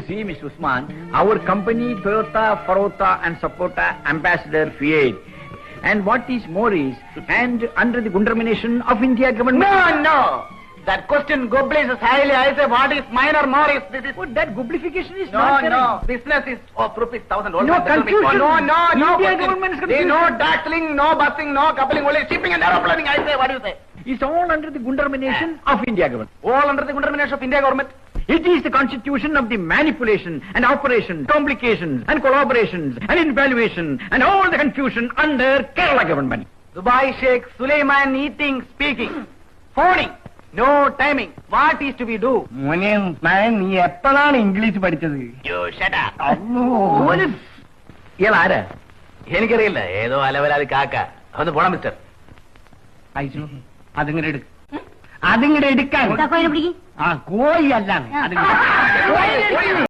see, Mr. Usman, our company, Toyota, Farota and Sapota, Ambassador Fiat. And what is more is, and under the domination of India government... No. That question goblish highly. I say, what is minor more is... This is... Oh, that goblification is not correct. No. Business is rupees 1,000. No confusion. No. India government is confused. No dazzling, no busing, no coupling, only shipping and aeroplaning. I say, what do you say? It's all under the domination of India government. All under the domination of India government. It is the constitution of the manipulation and operation, complications and collaborations and invaluation and all the confusion under Kerala government. Dubai Sheikh Suleiman eating, speaking, phoning. No timing. What is to be do? മോനെ നീ എപ്പോഴാണ് English പഠിച്ചത്? You shut up. ഇയാൾ ആരാ? എനിക്കറിയില്ല. ഏതോ അലവലാതി കാക്ക. ഒന്ന് പോണം മിസ്റ്റർ. അതിങ്ങടെ എടുക്കാൻ. കോഴി അല്ലാണ്.